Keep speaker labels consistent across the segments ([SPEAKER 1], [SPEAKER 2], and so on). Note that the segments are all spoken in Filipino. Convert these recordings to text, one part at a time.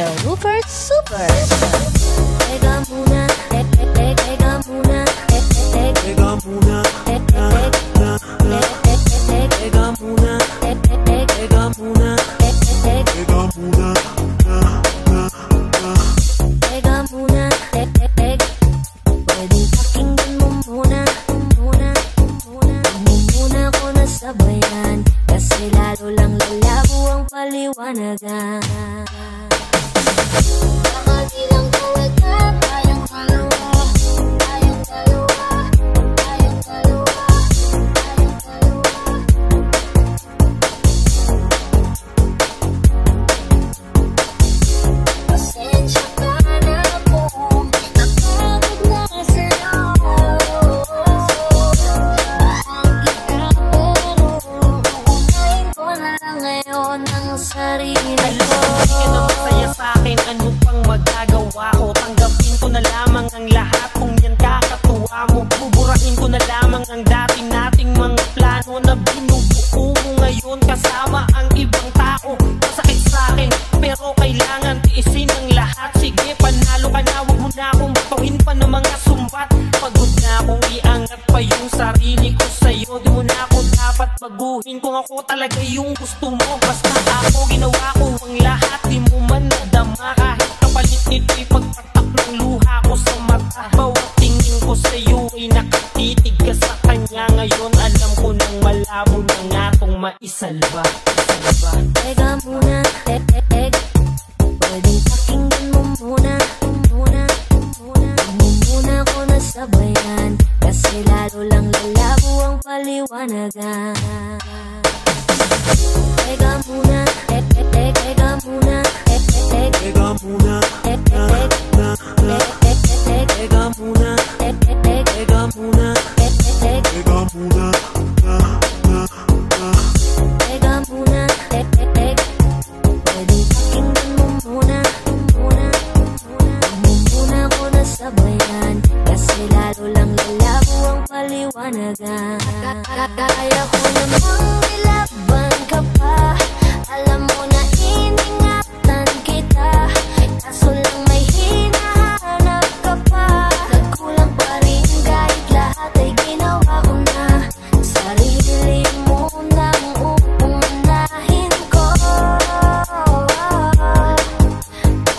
[SPEAKER 1] Mr. Rupert Super. Teka muna, teka muna,
[SPEAKER 2] teka muna, teka muna, teka muna, teka muna.
[SPEAKER 1] Teka muna, pwedeng pakinggan mo muna ko na sabayan, kasi lalo lang lalabo ang paliwanagan. Baka di lang talaga tayong dalawa, tayong dalawa, tayong dalawa, tayong dalawa. Pasensya ka na po, napagod na sa'yo. Mahal kita pero uunahin ko na lang ngayon ang sarili ko.
[SPEAKER 2] Hindi ka na masaya sa'kin, ano pang magagawa ko? Tanggapin ko na lamang ang lahat kung yan kakatuwa mo. Buburain ko na lamang ang dati nating mga plano na binubuo mo ngayon kasama ang ibang tao. Masakit sa'kin pero kailangan tiisin ang lahat. Sige, panalo ka na, wag mo na akong batuhin pa ng mga sumbat. Pagod na akong iangat pa yung sarili ko sa'yo. Di mo na ako dapat baguhin kung ako talaga yung gusto mo. Basta ako ginawa ko ang lahat, di mo man nadama. Kahit kapalit nito'y pagpatak ng luha ko sa mata. Bawat tingin ko sa'yo ay nakatitig ka sa kanya. Ngayon alam ko nang malabo na nga tong maisalba.
[SPEAKER 1] Teka muna, pwedeng pakinggan mo muna ko na sabayan, kasi lalo lang lalabo ang paliwanagan. Teka muna, teka muna,
[SPEAKER 2] Teka muna,
[SPEAKER 1] teka muna,
[SPEAKER 2] teka muna, teka muna.
[SPEAKER 1] teka muna, pwedeng pakinggan mo muna ko na sabayan, kasi lalo lang lalabo ang paliwanagan. Kaya ko namang ilaban ka pa, alam mo na iningatan kita, kaso lang may hinahanap ka pa. Nagkulang pa rin kahit lahat ay ginawa ko na, sarili mo nang uunahin ko.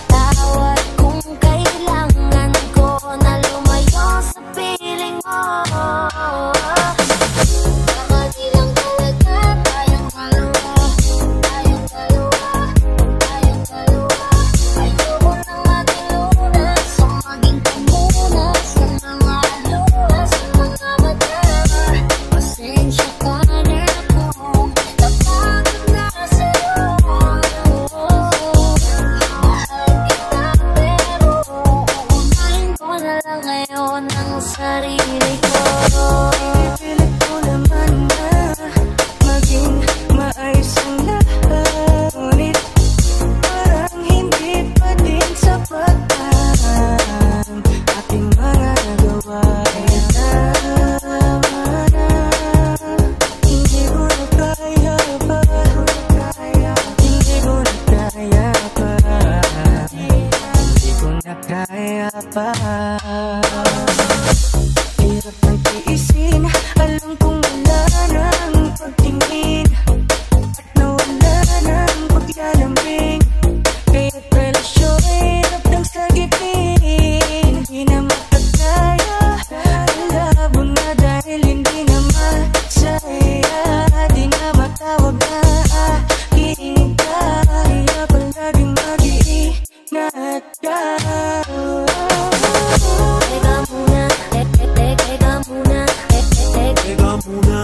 [SPEAKER 1] Tawad kung kailangan ko na lumayo sa piling mo. Baka di lang talaga tayong dalawa, tayong dalawa, tayong dalawa. Ayoko nang matilunas o maging pamunas ng mga luha sa mga mata. Pasensya ka na kung napagod na sa'yo. Mahal kita pero uunahin ko na lang ngayon ang sarili ko.
[SPEAKER 3] Pipilit ko naman na maging maayos ang lahat, ngunit parang hindi pa din sapat ang aking mga nagawa. Tama na, hindi ko na kaya pa, hindi ko na kaya pa, hindi ko na kaya pa. Hirap ng tiisin, alam kong wala nang pagtingin at nawala ng paglalambing. Kaya't relasyon ay hirap ng sagipin. Hindi na makakaya, malabo na dahil hindi na masaya. Di na matawag na aking kaya, palaging mag-iingat ka.
[SPEAKER 1] Teka muna, teka muna,
[SPEAKER 2] Teka muna,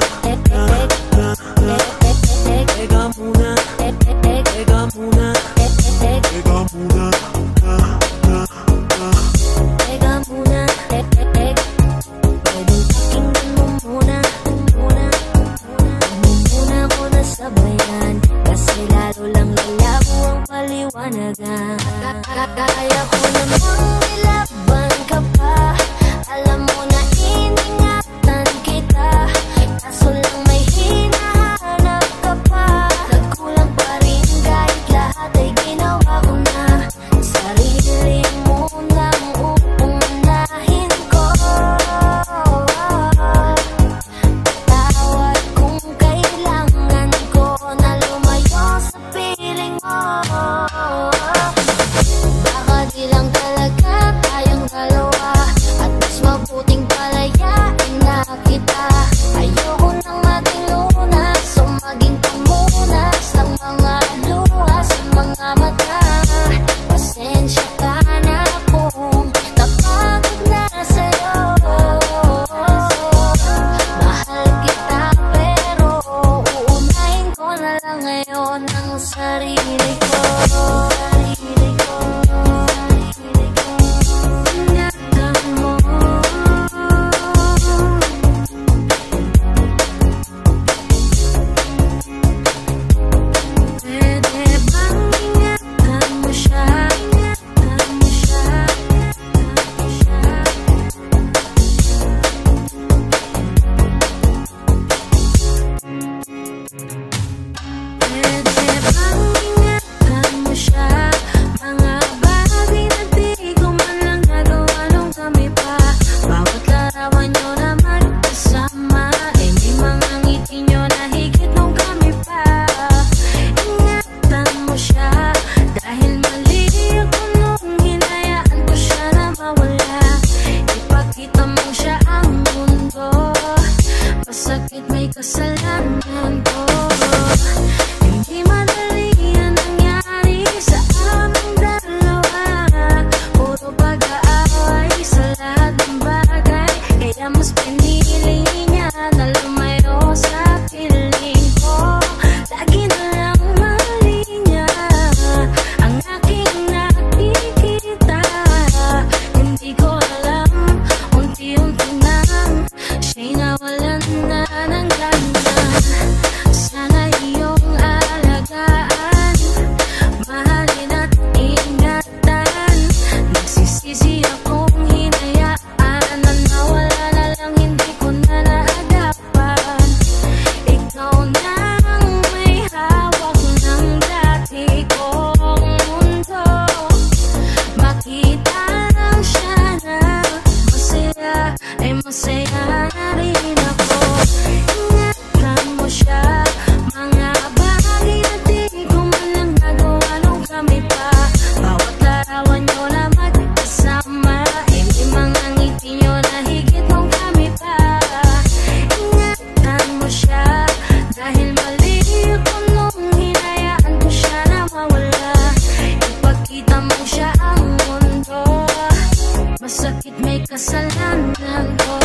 [SPEAKER 1] Masakit may kasalanan ko.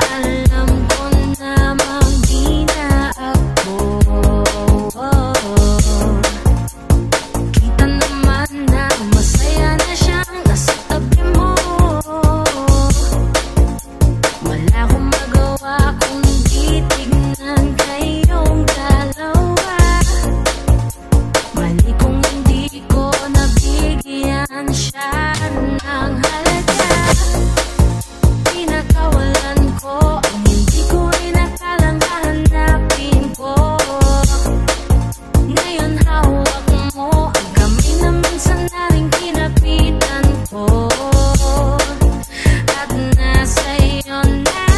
[SPEAKER 1] Alam ko namang di na ako. Kita naman na masaya na siyang nasa tabi mo. Wala akong magawa kundi tignan kayong dalawa. Mali kung hindi ko nabigyan siya ng halaga. Pinakawalan ko ang hindi ko inakalang hahanapin ko. Ngayon hawak mo ang kamay na minsan na rin kinapitan ko. At nasa iyo na.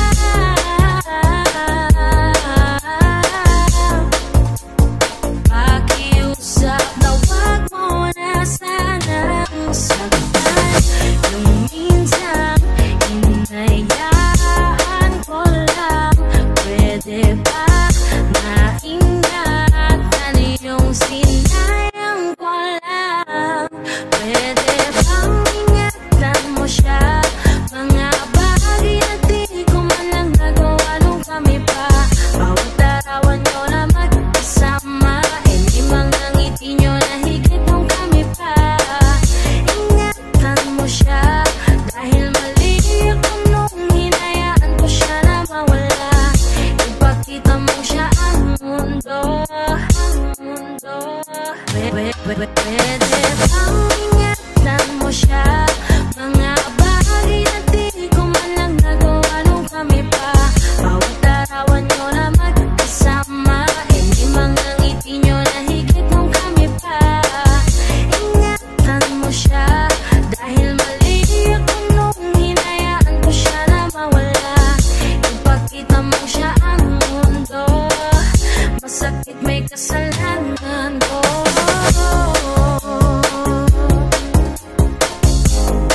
[SPEAKER 1] Pakiusap na wag mo na sanang saktan. Yung minsan hinayaan ko lang. Pwede ba maingatan yung sinayang ko lang? Pwede bang ingatan mo siya? Mga bagay na di ko man lang nagawa nung kami pa. Bawat arawan nyo na magkasama, limang ng ngiti nyo na higit nung kami pa. Ingatan mo siya, dahil mali ako nung hinayaan ko siya na mawala. Ipakita mo siya ang mundo. Pwede bang ingatan mo siya? Mga bagay na di ko man lang nagawa nung kami pa. Bawat arawan nyo na magkasama, limang ng ngiti nyo na higit nung kami pa. Ingatan mo siya, dahil mali ako nung hinayaan ko siya na mawala. Ipakita mo siya ang mundo. Masakit may kasalanan ko.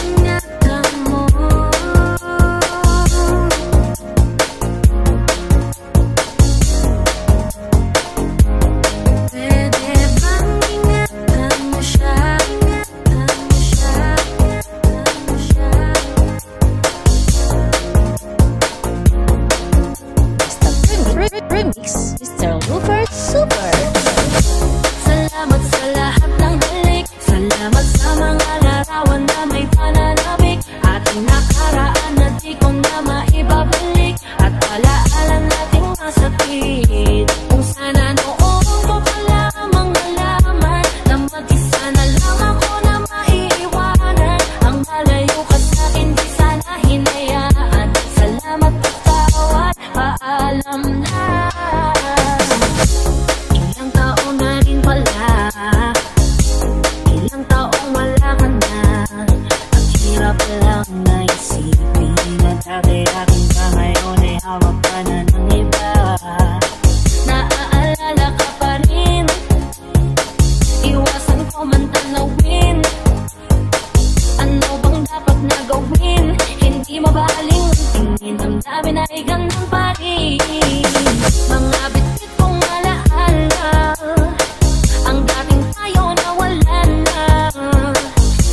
[SPEAKER 1] Ingatan mo. Pwede bang ingatan mo siya? Ingatan mo siya. Ingatan mo siya. Remix, Mr. Rupert Super. Salamat sa lahat ng halik. Salamat sa mga larawan na may pananabik. Ating nakaraan na di ko na maibabalik. At alaala nating masakit. Kung sana noon ko pa lamang nalaman na mag-isa na lang ako na maiiwanan. Ang malayo ka sa'kin di sana hinayaan. Salamat at tawad, paalam na. Ilang taon na rin pala, ilang taong wala ka na. Ang hirap lang na isipin na dati aking ka ngayon ay hawak ka na ng iba. Naaalala ka pa rin, iwasan ko man tanawin. Ano bang dapat na gawin? Hindi mabaling ang tingin, damdamin ay ganun pa rin. Mga bitbit kong alaala, ang dating tayo nawala na.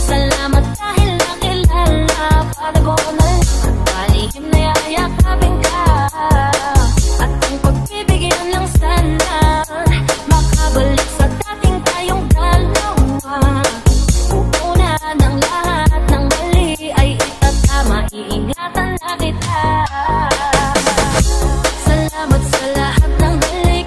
[SPEAKER 1] Salamat dahil nakilala, panago na lang at palihim na yayakapin ka. At kung pagbibigyan lang sana, makabalik sa dating tayong dalawa. Una ng lahat ng mali ay itatama, iingatan na kita. Salamat sa lahat ng halik.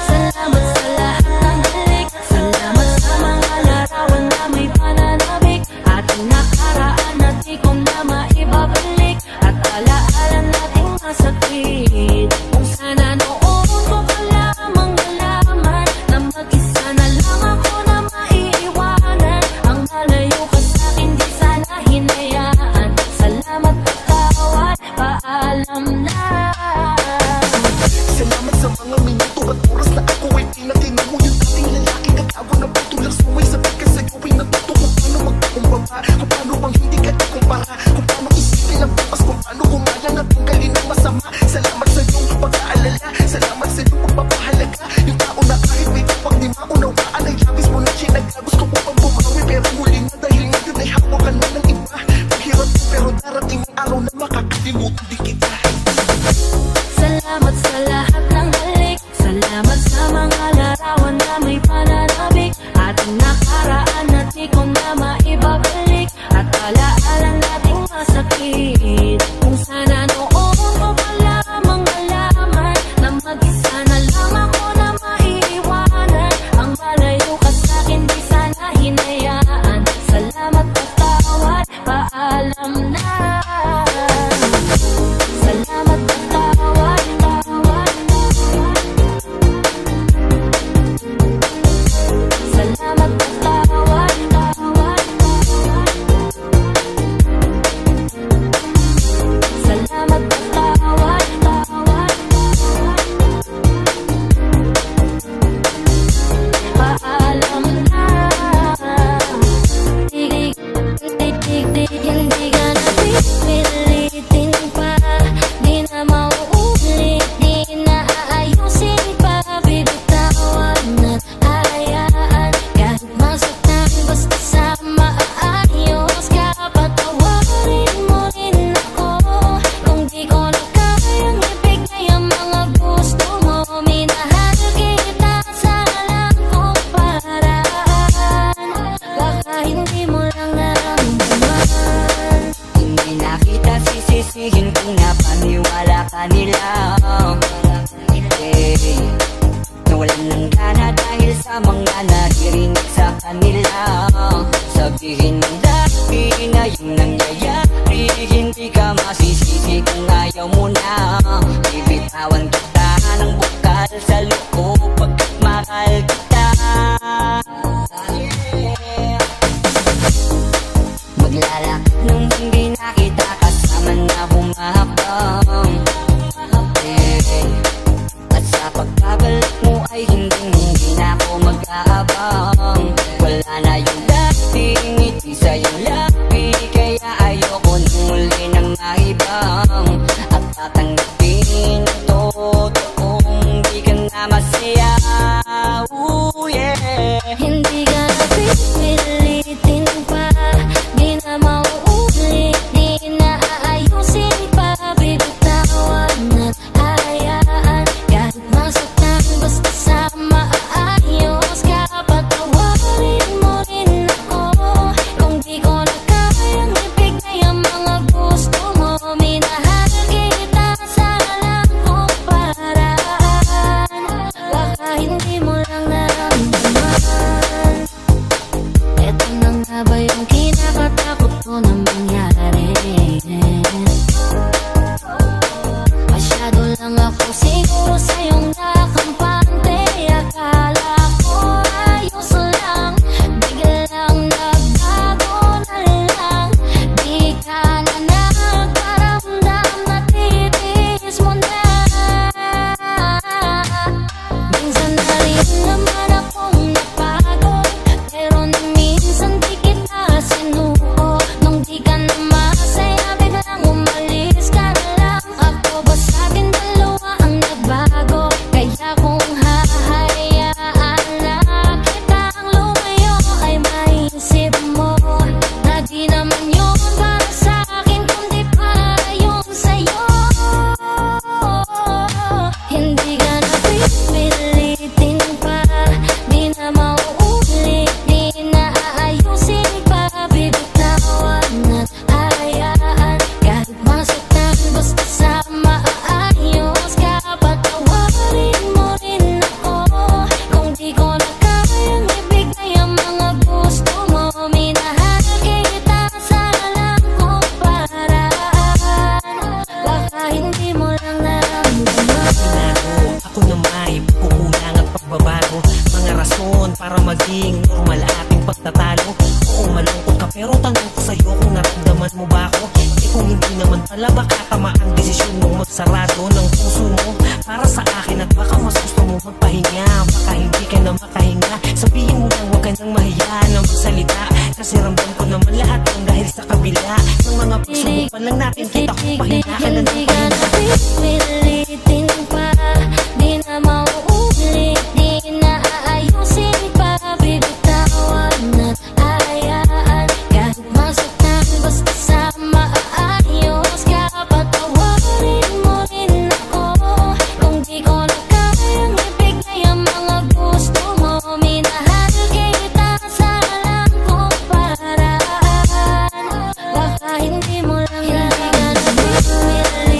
[SPEAKER 1] Salamat sa lahat ng halik. Salamat sa mga larawan na may pananabik. Ating nakaraan at di ko na maibabalik. At alaala nating masakit. Kung sana noon ko pa lamang nalaman na mag-isa na lang ako na maiiwanan. Ang malayo ka sa'kin di sana hinayaan. Salamat at tawad, paalam na.
[SPEAKER 4] Salamat sa mga minuto at oras na ako ay pinatinan mo. Yung dating lalaking kagawa na buto lang suway. Sabi ka sa'yo ay natuto kung paano magpakumbaba. Kung paano bang hindi ka kumpara. Kung paano isipin ang bukas. Kung paano gumaya na tunggalin ang masama. Salamat sa iyong pag-aalala. Salamat sa iyong pagpapahalaga. Yung tao na kahit may kapag di maunawaan ay labis mo na sinagagos ko upang bumawi. Pero huli na dahil ngayon ay hawakan mo ng iba. Mahirap mo pero darating ang araw na makakalimutan di kita.
[SPEAKER 1] Salamat sa lahat ng halik. Salamat sa mga larawan na may pananabik. Ating nakaraan na di ko na maibabalik. At alaala nating masakit. Kung sana noon ko pa lamang nalaman na mag-isa na lang ako na maiiwanan. Ang malayo ka sa'kin di sana hinayaan. Salamat at tawad, paalam na. Salamat at tawad, tawad. Salamat at tawad, tawad. Salamat at tawad, tawad. Paalam na. Hindi ka na pipilitin pa. Di na mauulit, di na aayusin pa. Bibitawan at hayaan. Kahit masaktan, basta sa maayos ka. Patawarin mo rin ako. Kung di ko na kayang ibigay ang mga gusto mo. Minahal kita sa alam kong paraan. Baka hindi mo lang naramdaman.
[SPEAKER 3] Hindi na kita sisisihin kung napaniwala ka nila. Nawalan ng gana dahil sa mga naririnig sa kanila. Sabihin ng dati na yung nangyayari. Hindi ka masisisi kung ayaw mo na. Bibitawan kita ng bukal sa loob pagkat mahal kita. Maglalak nung hindi na kita kasama na humahapang. At sa pagkabalik mo ay hindi na ako mag-aabang. Wala na yung dating ngiti sa iyong labi. Kaya ayoko nung muli nang maibang. At tatanggapin ang totoong di ka na masaya. Ooh, yeah.
[SPEAKER 1] Hindi ka na pipilitin pa. Di na mauulit, di na aayusin pa. Bibitawan at hayaan. Kahit masaktan, basta sa maayos ka. Patawarin mo rin ako. Kung di ko na kayang ibigay ang mga gusto mo. Minahal kita sa alam kong paraan. Baka hindi mo lang naramdaman. Eto na nga ba yung kinakatakot ko na mangyari? Masyado lang ako siguro sa'yong nakampante. Akala ko ayos lang, biglang nagbago na lang. Di ka na nagparamdam, natitiis mo na. Minsan na rin naman akong napagod. Pero nung minsan di kita sinuko. Nung di ka na masaya, biglang umalis ka na lang. Ako ba sa'kin dalawa ang nagbago? Kaya kung hahayaan na kitang lumayo ay maisip mo na di naman yun para sa'kin kundi para yun sa'yo. Hindi ka na pipilitin pa.
[SPEAKER 2] magiging normal ating pagtatalo. Oo, malungkot ka pero tanong ko sa'yo kung naramdaman mo ba ako. Eh kung hindi naman pala, baka tama ang desisyon mo magsarado ng puso mo para sa akin. At baka mas gusto mo magpahinga, baka hindi ka na makahinga. Sabihin mo lang huwag ka nang mahiya na magsalita, kasi ramdam ko naman lahat ng dahil sa kabila ng mga pagsubukan lang natin. Kita ko pahinga ka lang ng
[SPEAKER 1] Hindi ka na pipilitin pa, di na mauulit, di na aayusin pa. Bibitawan at hayaan, kahit masaktan basta sa maayos ka. Patawarin mo rin ako kung di ko na kayang ibigay ang mga gusto mo. Minahal kita sa alam kong paraan, baka hindi mo lang yan. Hindi ka na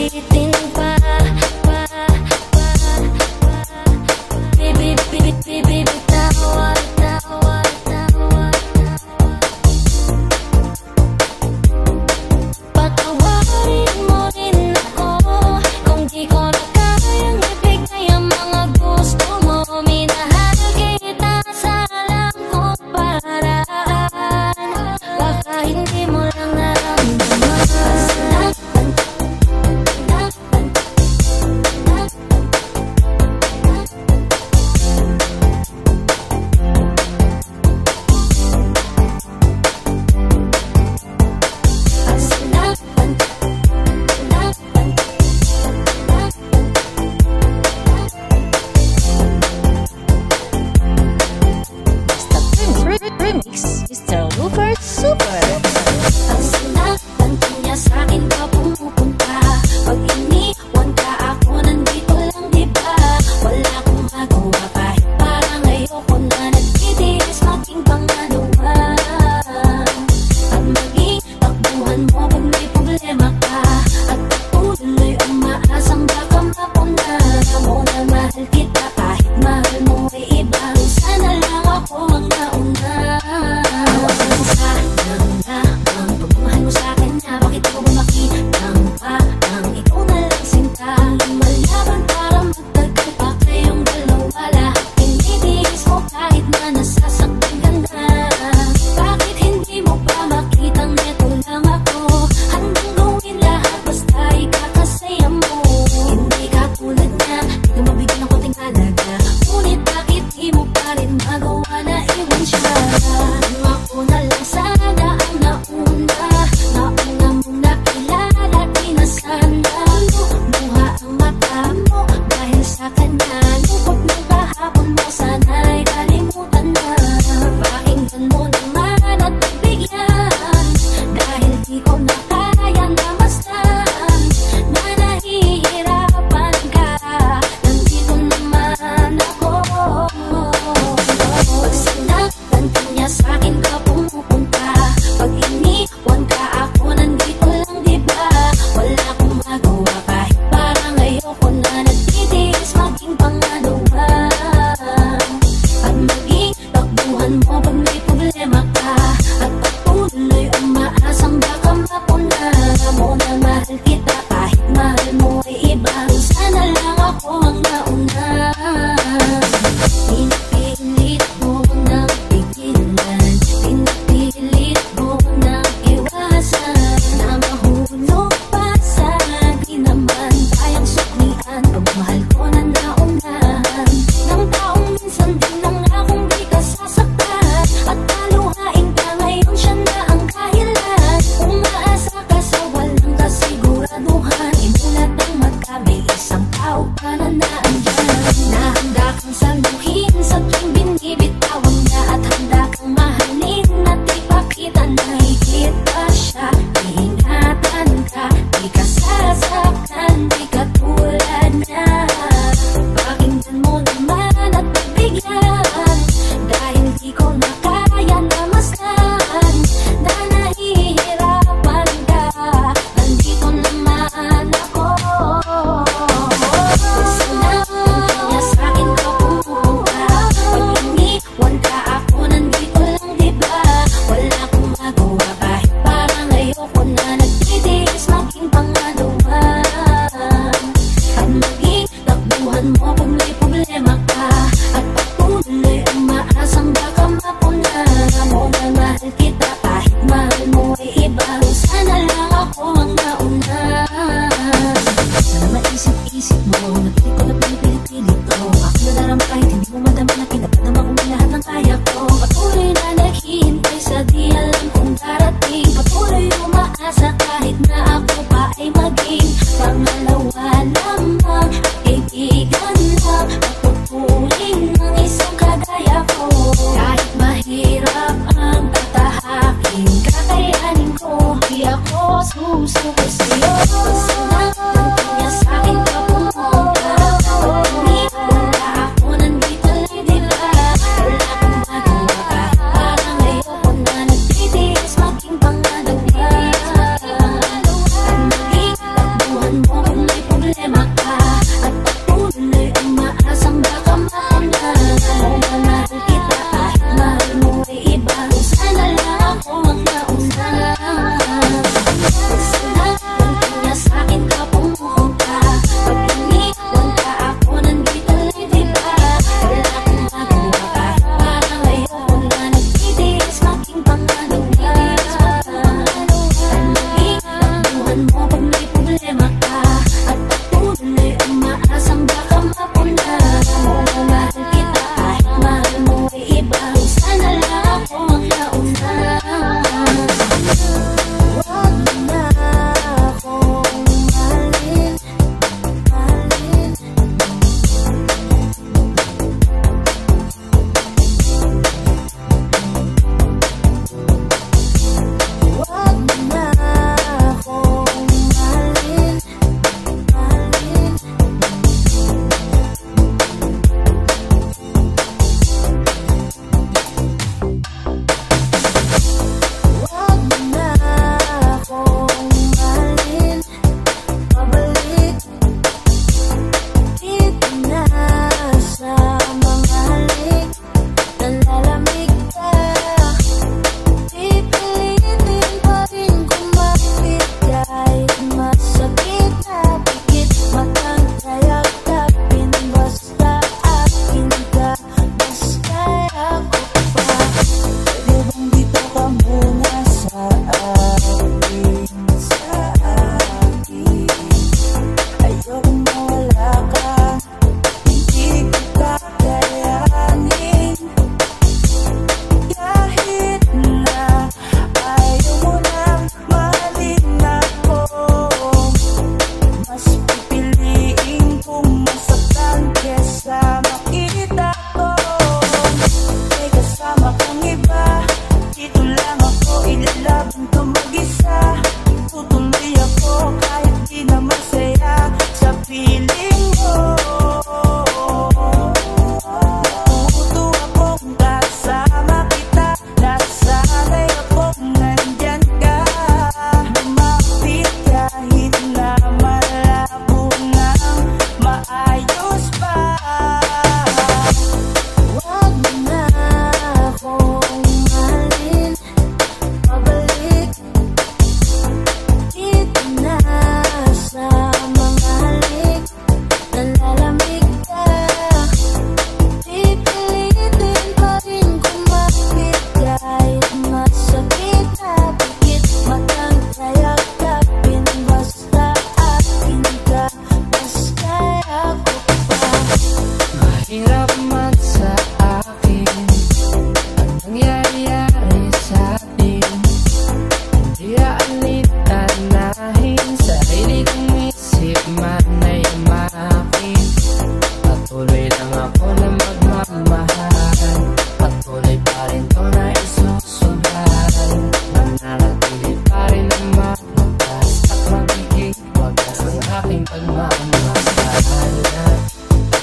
[SPEAKER 3] Pangako na magmamahal, patuloy pa rin to na isusugal. Mananatili pa rin ang mabutas at magiging wagas ang aking pagmamahal.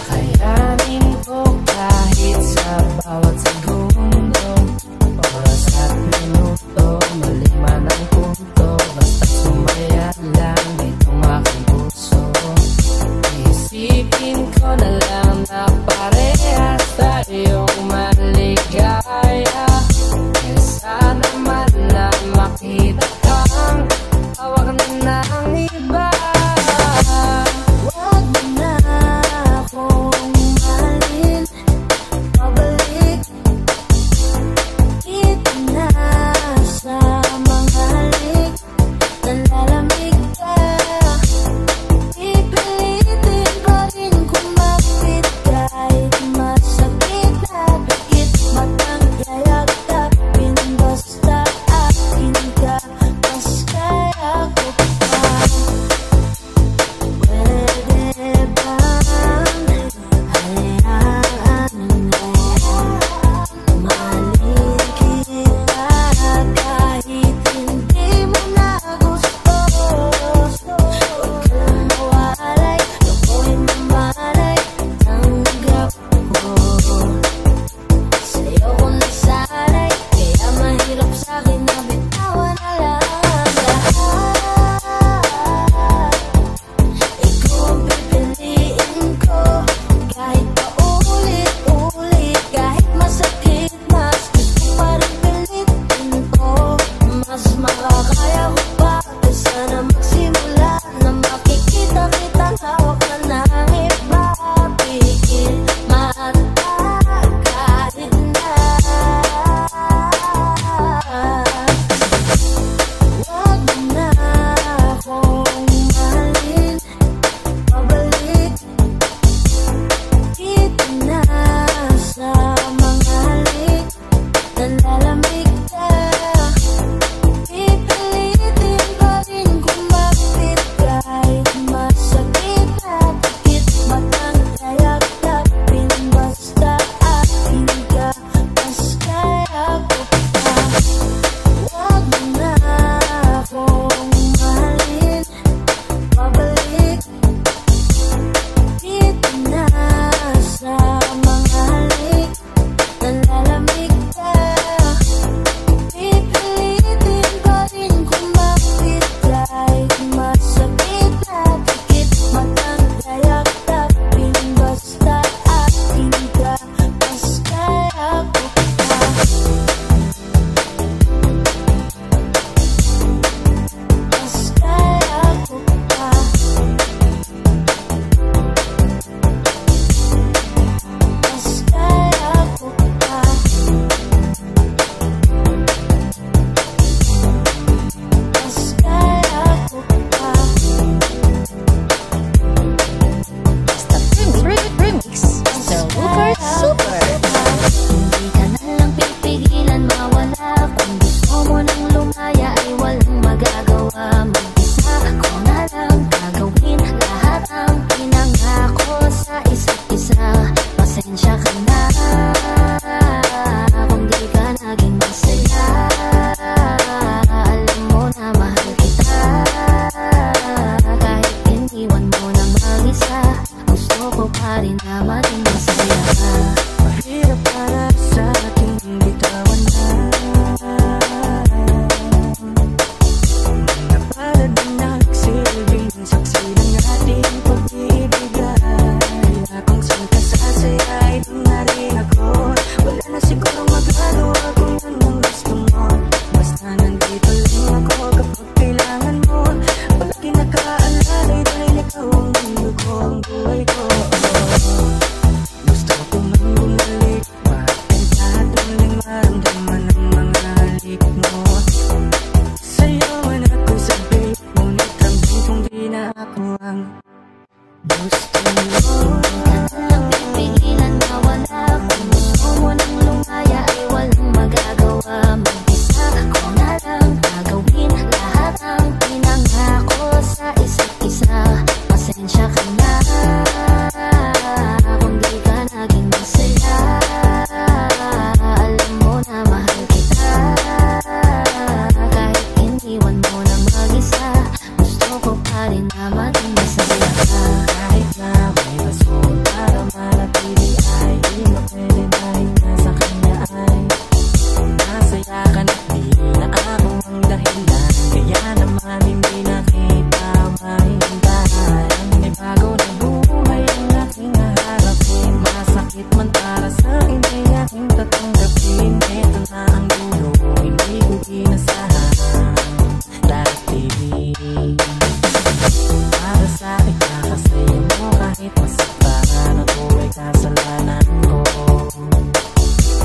[SPEAKER 3] Kayanin ko kahit sa bawat segundo, oras at minuto, mali man ang punto, basta't sumaya lang itong aking puso. Isipin ko na lang na pareha para sa akin ay aking tatanggapin. Ito na ang dulo, hindi ko inasahan darating. Para sa akin nakasaya mo kahit masaktan ako ay kasalanan ko.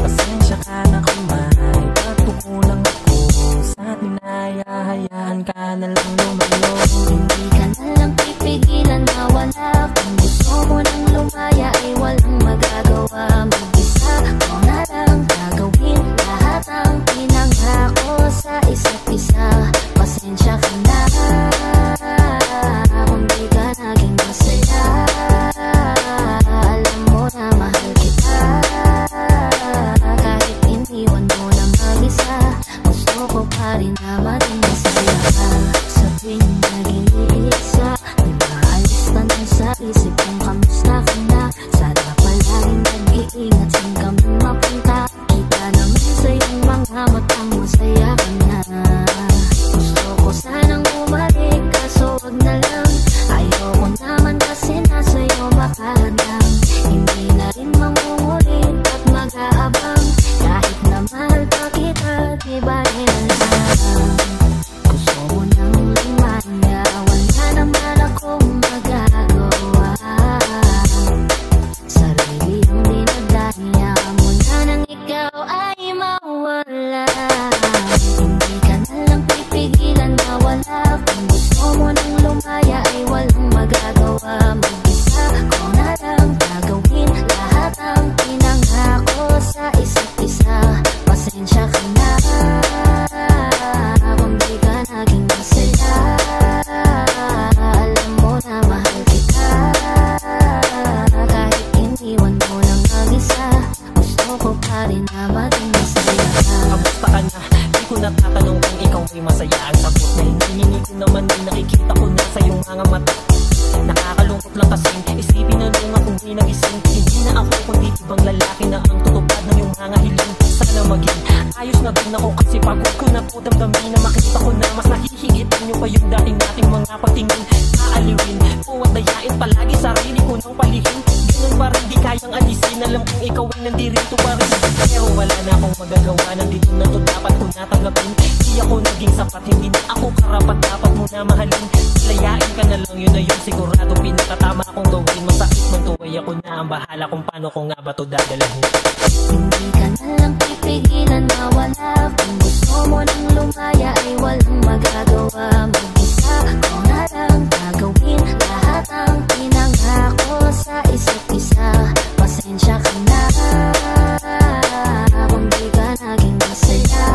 [SPEAKER 3] Pasensya ka na kung may pagkukulang ako sa atin ay hahayaan ka na lang lumalo.
[SPEAKER 1] Hindi ka na lang pipigilan na wala. Kung gusto mo nang lumaya ay walang magagawa. Mag-isa ko na lang gagawin lahat ang pinangako sa isa't isa. Pasensya ka na kung di ka naging masaya. Alam mo na mahal kita. Kahit iniwan mo na mag-isa, gusto ko pa rin na maging masaya ka. Sa tuwing nag-iisa, di maalis tanong sa isip kung kamusta ka na. Sana palaging nag-iingat saan ka man mapunta. Kita naman sa iyong mga matang masaya ka na. Gusto ko sanang bumalik kaso wag na lang. Ayoko naman kasi nasa iyo makahadang. Hindi na rin mangungulit at mag-aabang. Kahit na mahal pa kita, di ba rin alam? Gusto mo nang lumaya, wala naman akong magagawa. Sarili ang dinadaya, mula nang ikaw ay mawala. Hindi ka na lang pipigilan na wala. Kung gusto mo nang lumaya ay walang magagawa. Mag-isa ko na lang gagawin lahat ang pinangako sa isa't isa. Pasensya ka na kung di ka naging masaya. Alam mo na mahal kita. Kahit iniwan mo ng mag-isa, gusto ko pa rin na maging masaya ka.
[SPEAKER 2] Kamusta ka na? Di ko natatanong kung ikaw ay masaya. Ang sagot na hindi ko naman din nakikita ko na sa iyong mga mata. Nakakalungkot lang kasing isipin na nung akong di nagising. Hindi na ako kundi ibang lalaki na ang tutupad ng iyong mga hiling. Sana maging ayos na din ako kasi pagod ko na po damdamin na makita ko na mas nahihigitan nyo pa yung dating nating mga patingin. Aaliwin, puwat dayain palagi sarili ko ng palihim. Ganun pa rin di kayang alisin. Alam kong ikaw ay nandirito pa rin. Pero wala na akong magagawa. Nandito na to dapat ko natanggapin. Di ako naging sapat, hindi na ako karapat. Dapat mo na mahalin. Layain ka na lang, yun na yun. Sigurado pinakatama akong gawin. Masakit man to ay ako na ang bahala kung paano ko nga ba to dadalahin.
[SPEAKER 1] Hindi ka na lang pipigilan na wala. Kung gusto mo nang lumaya ay walang magagawa. Mag-isa ko na lang gagawin lahat ang pinangako sa isa't isa. Pasensya ka na kung di ka naging masaya.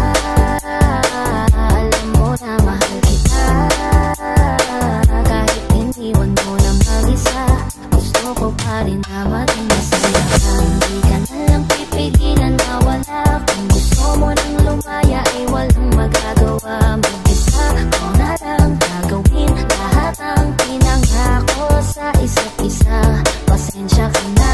[SPEAKER 1] Alam mo na mahal kita. Kahit iniwan mo na mag-isa, gusto ko pa rin na maging masaya ka. Hindi ka na lang pipigilan na wala. Kung gusto mo nang lumaya ay walang magagawa. Mag-isa ko na lang gagawin lahat ang pinangako sa isa't isa. Pasensya ka na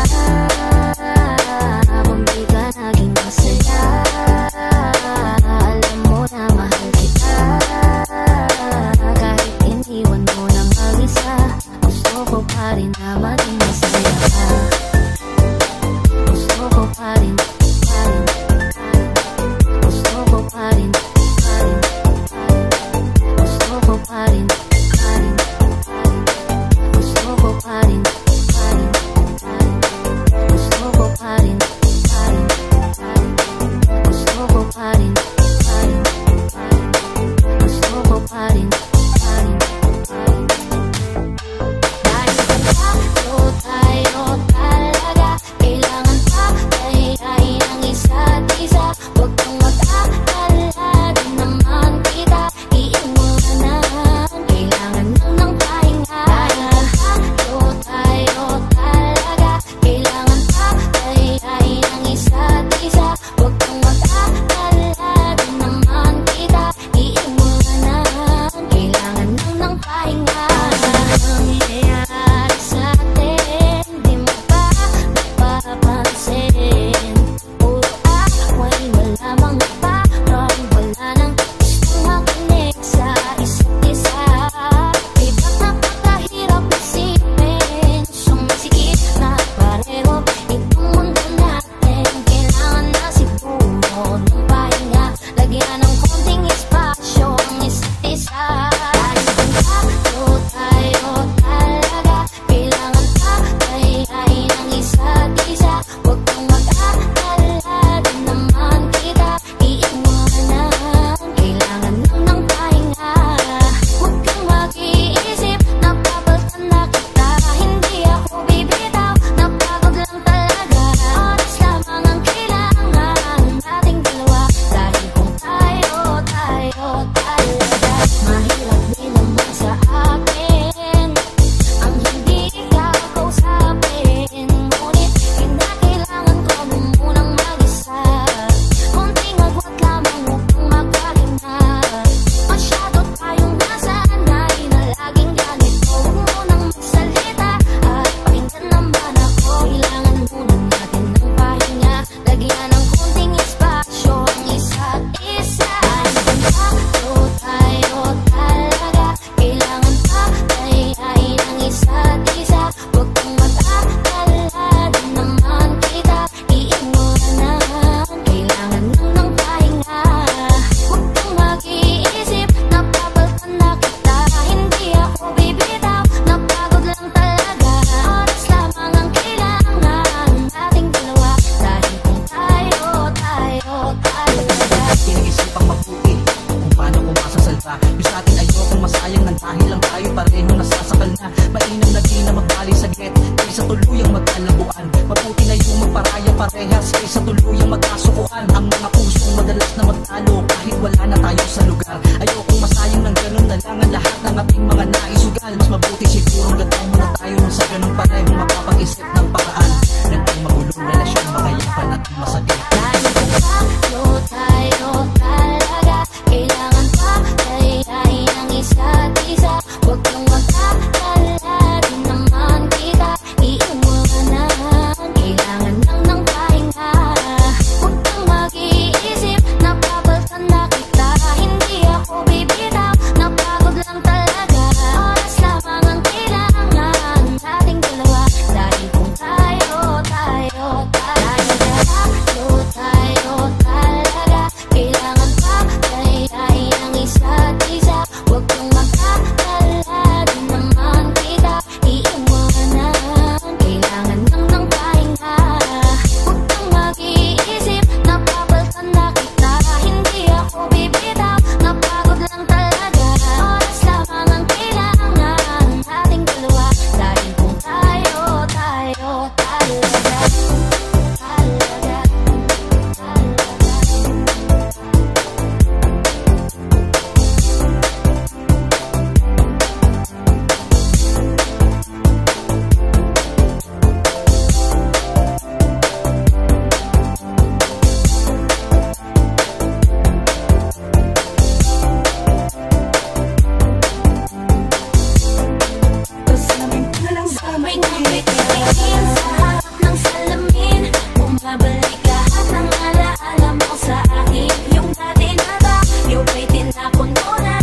[SPEAKER 5] tuluyang magkasukuan. Ang mga pusong madalas na magtalo kahit wala na tayo sa lugar. Ayokong masayang ng ganun na lang ang lahat ng ating mga naisugal. Mas mabuti siguro gantay muna tayo nung sa ganun pa rin makapag-isip ng paraan ng ang magulong relasyon makayapan at masagit.
[SPEAKER 1] Dahil kung tayo talaga, kailangan pa tayain ang isa't isa. Huwag kang magkakala, di naman kita iiwanan. Kailangan lang ng pahinga. Huwag kang mag-iisip, napapaltan na kita. Hindi ako bibitaw, napagod lang talaga. Oras lamang ang kailangan nating dalawa. Dahil kung tayo talaga, kailangan pa tayain ang isa't isa. Huwag kang magkakala, di naman kita iiwanan. Kailangan lang ng pahinga. Huwag kang mag-iisip, napapaltan na kita. Hindi ako bibitaw, napagod lang talaga. Oras lamang ang kailangan nating dalawa. Dahil kung tayo talaga. Sabay na bitigin sa harap ng salamin. Bumabalik lahat ng alaala mo sa akin. Yung dati na tayo ba'y tinapon mo na?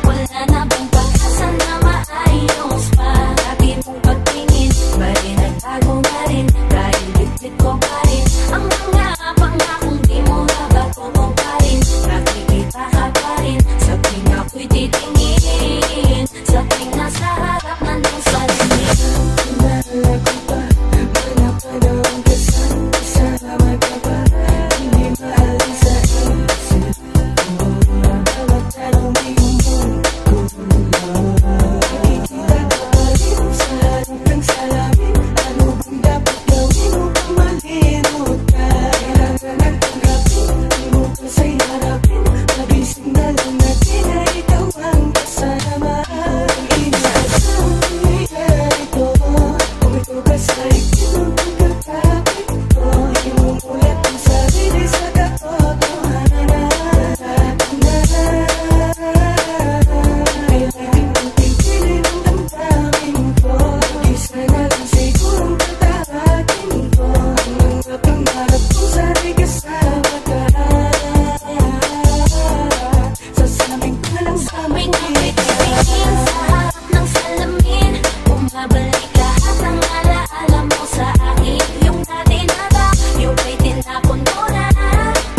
[SPEAKER 1] Wala na bang pag-asa na maayos pa? Dati mong pagtingin, bali nagtago na rin. Dahil bitbit ko pa rin ang mga pangakong di mo nabago mo pa rin. Nakikita ka pa rin sa tuwing ako'y titingin. Sa tuwing nasa harap na ng salamin. Sabay na bitigin sa harap ng salamin. Bumabalik lahat ng alaala mo sa akin. Yung dati na tayo ba'y tinapon mo na?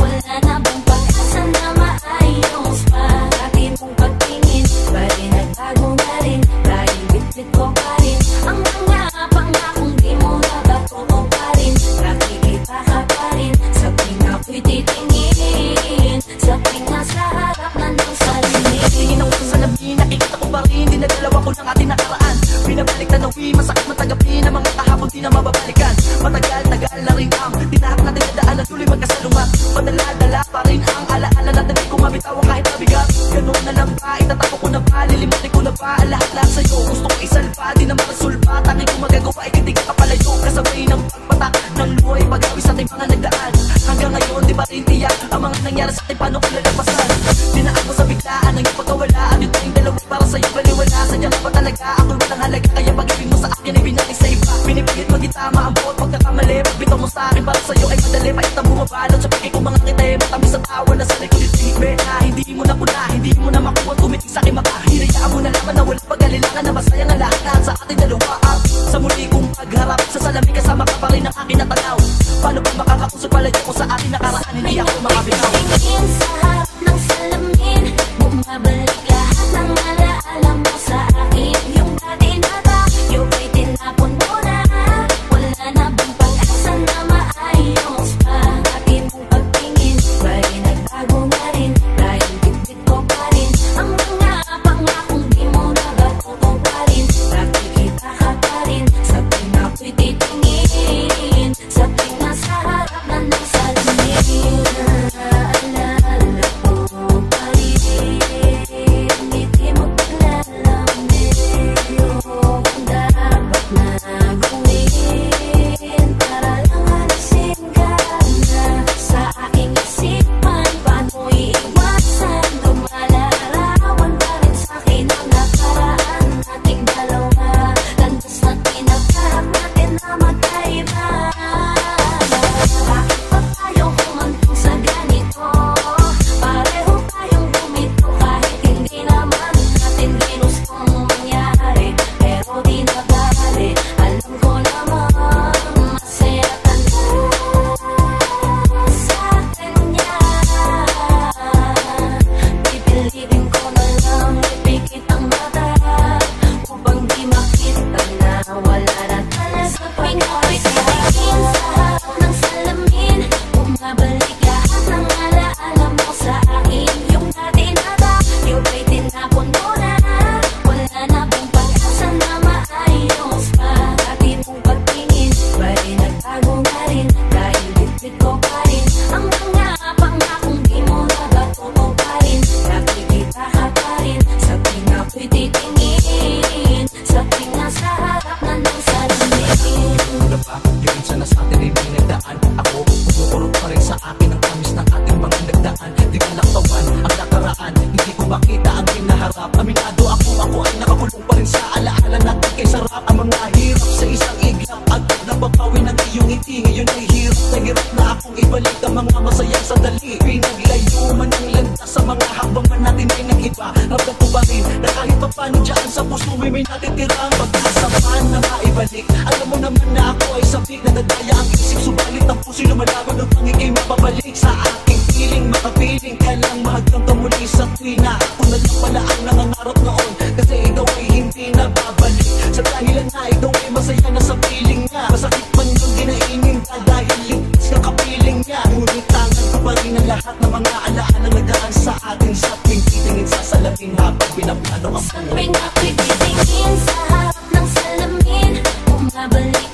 [SPEAKER 1] Wala na bang pag-asa na maayos pa? Dati mong pagtingin, bali nagtago na rin. Dahil bitbit ko pa rin ang mga pangakong di mo nabago ko pa rin. Nakikita ka pa rin sa tuwing ako'y titingin. Sa tuwing nasa harap na ng salamin.
[SPEAKER 5] Tingin ako sa salamin, nakikita ko pa rin. Dinadalawa ko ng ating nakaraan. Binabalik na nawi, masakit matagapi na mga kahapon di na mababalikan. Matagal-tagal na rin ang tinahat natin na daan na tuloy magkasalungat. Padala-dala pa rin ang alaala natin, di ko mabitawan kahit mabigat. Ganun na lang ba, itatako ko na ba, lilimutin ko na ba ang lahat-lahat sa'yo. Gusto ko isalba, di na makasulba. Tangin ko magagawa, ikitig ka palayo. Kasabay ng pagpatak ng luhay, pag-awi sa ating mga nagdaan. Hanggang ngayon, di ba rin tiyak ang mga nangyari sa ating paano ko lalapasan. Dinaan ko sa biglaan ng iyong pagkawalaan. Yung tayong dalawa para sa'yo baliwala. Sadya ka ba talaga? Ako'y walang halaga, kaya pag-ibig mo sa akin ay binalik sa iba. Pinipilit magitama ang bawat pagkakamali. Pagbitaw mo sa akin para sa'yo ay madali. Paita bumabalot sa pagkik ko mga kita eh. Matamis sa tawa na sanay ko ditime na hindi mo na puna, hindi mo na makuha. Tumitig sa akin makahirayaan mo na naman na walang pag-alilangan. Na masayang ang lahat sa ating dalawa. At sa muli kong pagharap sa salamin, kasama ka pa rin ang akin natanaw. Paano ba makakakusog palayo ko sa ating nakaraan? Hindi ako makabitaw.
[SPEAKER 1] Tingin sa harap ng salamin. Bumabalik lahat ng alaala mo sa akin. Yung dati na tayo ba'y tinapon mo na? Wala na bang pag-asa na maayos pa? Dati mong pagtingin, bali nagtago na rin. Dahil bitbit ko pa rin ang mga pangakong di mo nabago ko pa rin. Nakikita ka pa rin sa tuwing ako'y titingin. Sa tuwing nasa harap na ng
[SPEAKER 5] mga hirap sa isang iglap. Agad na babawi ng iyong ngiti. Ngayon ay hirap na akong ibalik ang mga masayang sandali. Pinaglayo man ang landas sa mga habang man natin ay nag-iba. Ramdam ko ba rin na kahit pa paano dyan sa puso may natitirang pag-asa man na maibalik. Alam mo naman na ako ay sabik, nadadaya ang isip, subalit ang puso'y lumalaban ng pangikay mapabalik sa aking feeling. Makapiling ka lang mahagdang ka muli sa tuwina. Ako na lang pala ang nangangarap noon, kasi ikaw ay hindi na babalik. Sa dahilan na ikaw ay masaya na sa piling niya. Masakit man yung ginainin ka dahil ligtas ka kapiling niya. Ngunit tangan ko pa rin ang lahat ng mga alaalang nagaan sa atin. Sa tuwing titingin sa salamin habang pinaplano ang
[SPEAKER 1] Sa tuwing ako'y titingin sa harap ng salamin, bumabalik